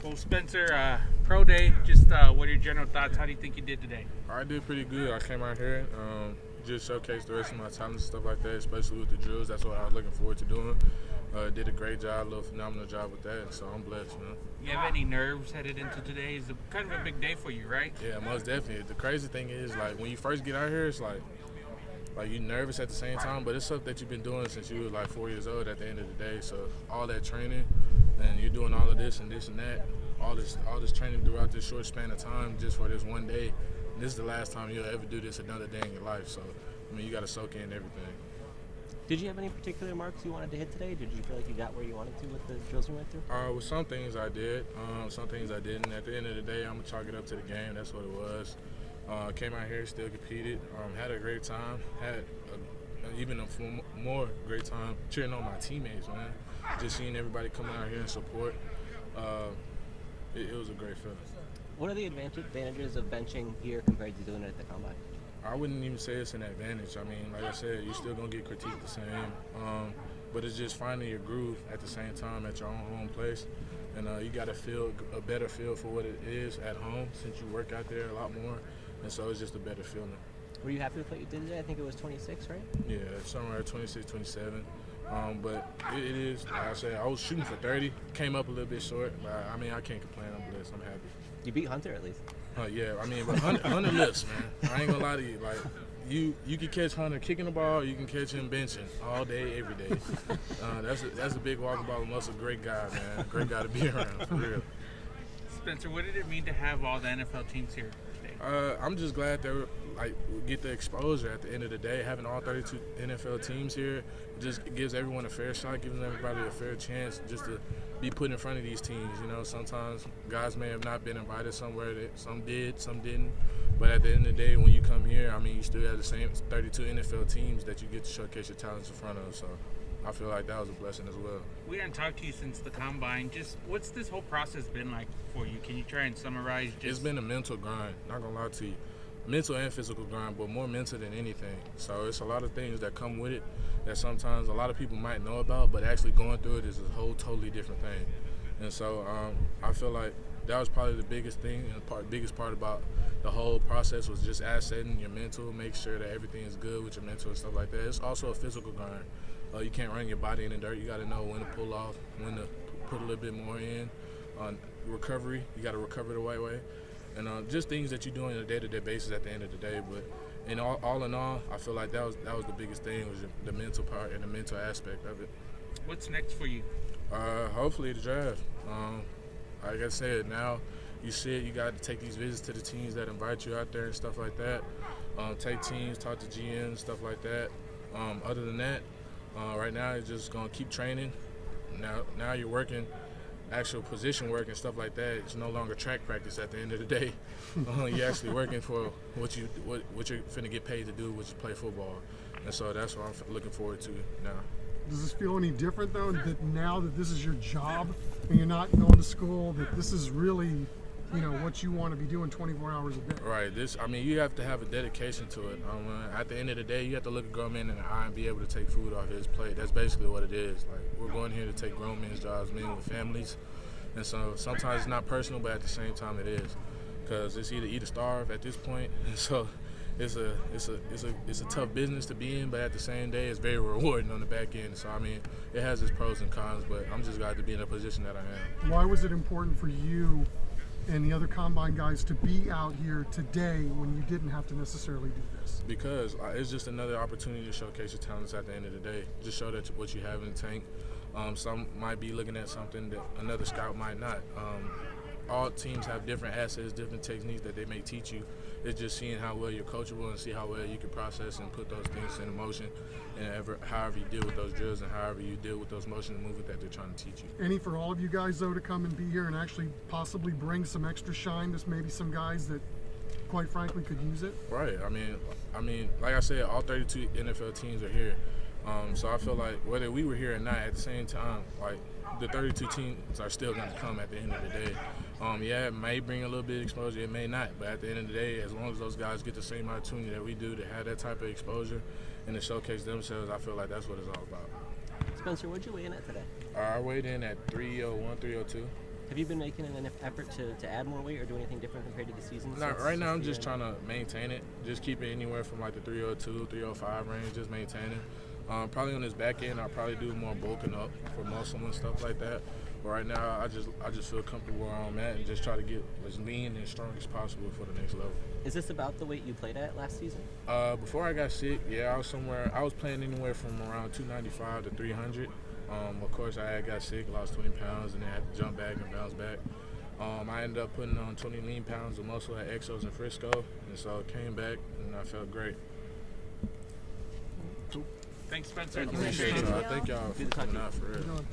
Well, Spencer, pro day, just what are your general thoughts? How do you think you did today? I did pretty good. I came out here, just showcased the rest of my talents and stuff like that, especially with the drills. That's what I was looking forward to doing. Did a great job, a little phenomenal job with that, so I'm blessed, man. You have any nerves headed into today? It's kind of a big day for you, right? Yeah, most definitely. The crazy thing is, like, when you first get out here, it's like you're nervous at the same time, but it's stuff that you've been doing since you were like 4 years old at the end of the day. So all that training, and you're doing all of this and that, all this training throughout this short span of time just for this one day. This is the last time you'll ever do this another day in your life. So, I mean, you got to soak in everything. Did you have any particular marks you wanted to hit today? Did you feel like you got where you wanted to with the drills you went through? With some things I did, some things I didn't. At the end of the day, I'm going to chalk it up to the game. That's what it was. Came out here, still competed, had a great time, had even a more great time cheering on my teammates, man. Just seeing everybody coming out here and support, it was a great feeling. What are the advantages of benching here compared to doing it at the combine? I wouldn't even say it's an advantage. I mean, like I said, you're still going to get critiqued the same, but it's just finding your groove at the same time at your own home place. And you got to feel a better feel for what it is at home since you work out there a lot more. And so it's just a better feeling. Were you happy with what you did today? I think it was 26, right? Yeah, somewhere at 26, 27. But it is, like I said, I was shooting for 30. Came up a little bit short. But, I mean, I can't complain. I'm blessed. I'm happy. You beat Hunter at least. Yeah, I mean, but Hunter lifts, man. I ain't going to lie to you. Like, you can catch Hunter kicking the ball, or you can catch him benching all day, every day. That's a big walking ball muscle. Great guy, man. Great guy to be around, for real. Spencer, what did it mean to have all the NFL teams here today? I'm just glad that we get the exposure at the end of the day. Having all 32 NFL teams here just gives everyone a fair shot, gives everybody a fair chance just to be put in front of these teams. You know, sometimes guys may have not been invited somewhere. Some did, some didn't. But at the end of the day, when you come here, I mean, you still have the same 32 NFL teams that you get to showcase your talents in front of. So I feel like that was a blessing as well. We haven't talked to you since the combine. Just what's this whole process been like for you? Can you try and summarize? It's been a mental grind, not gonna lie to you. Mental and physical grind, but more mental than anything. So it's a lot of things that come with it that sometimes a lot of people might know about, but actually going through it is a whole totally different thing. And so I feel like that was probably the biggest thing, and the biggest part about the whole process was just assetting your mental, make sure that everything is good with your mental and stuff like that. It's also a physical grind. You can't run your body in the dirt. You got to know when to pull off, when to put a little bit more in. Recovery, you got to recover the right way. And just things that you do on a day-to-day basis at the end of the day. But all in all, I feel like that was the biggest thing, was the mental part and the mental aspect of it. What's next for you? Hopefully the draft. Like I said, now you got to take these visits to the teams that invite you out there and stuff like that. Take teams, talk to GMs, stuff like that. Other than that, right now you're just going to keep training. Now you're working actual position work and stuff like that. It's no longer track practice at the end of the day. You're actually working for what you're finna get paid to do, which is play football. And so that's what I'm looking forward to now. Does this feel any different, though, that now that this is your job and you're not going to school, that this is really, what you want to be doing 24 hours a day? Right. You have to have a dedication to it. At the end of the day, you have to look a grown man in the eye and be able to take food off his plate. That's basically what it is. Like, we're going here to take grown men's jobs, men with families. And so sometimes it's not personal, but at the same time it is. Because it's either eat or starve at this point. And so it's a tough business to be in, but at the same day, it's very rewarding on the back end. So, it has its pros and cons, but I'm just glad to be in the position that I am. Why was it important for you and the other combine guys to be out here today when you didn't have to necessarily do this? Because it's just another opportunity to showcase your talents at the end of the day. Just show that what you have in the tank. Some might be looking at something that another scout might not. All teams have different assets, different techniques that they may teach you. It's just seeing how well you're coachable and see how well you can process and put those things in motion, and however you deal with those drills and however you deal with those motion movements that they're trying to teach you. Any for all of you guys, though, to come and be here and actually possibly bring some extra shine to maybe some guys that, quite frankly, could use it? Right. I mean, like I said, all 32 NFL teams are here. So I feel like whether we were here or not, at the same time, like, the 32 teams are still going to come at the end of the day. Yeah, it may bring a little bit of exposure, it may not, but at the end of the day, as long as those guys get the same opportunity that we do to have that type of exposure and to showcase themselves, I feel like that's what it's all about. Spencer, what'd you weigh in at today? I weighed in at 301, 302. Have you been making an effort to add more weight or do anything different compared to the season? Not right now. I'm just trying trying to maintain it. Just keep it anywhere from like the 302, 305 range. Just maintain it. Probably on this back end, I'll probably do more bulking up for muscle and stuff like that. But right now, I just feel comfortable where I'm at and just try to get as lean and strong as possible for the next level. Is this about the weight you played at last season? Before I got sick, yeah, I was playing anywhere from around 295 to 300. Of course, I had got sick, lost 20 pounds, and then had to jump back and bounce back. I ended up putting on 20 lean pounds of muscle at Exos in Frisco, and so I came back and I felt great. Thanks, Spencer. I appreciate y'all. Thank y'all for coming out for real.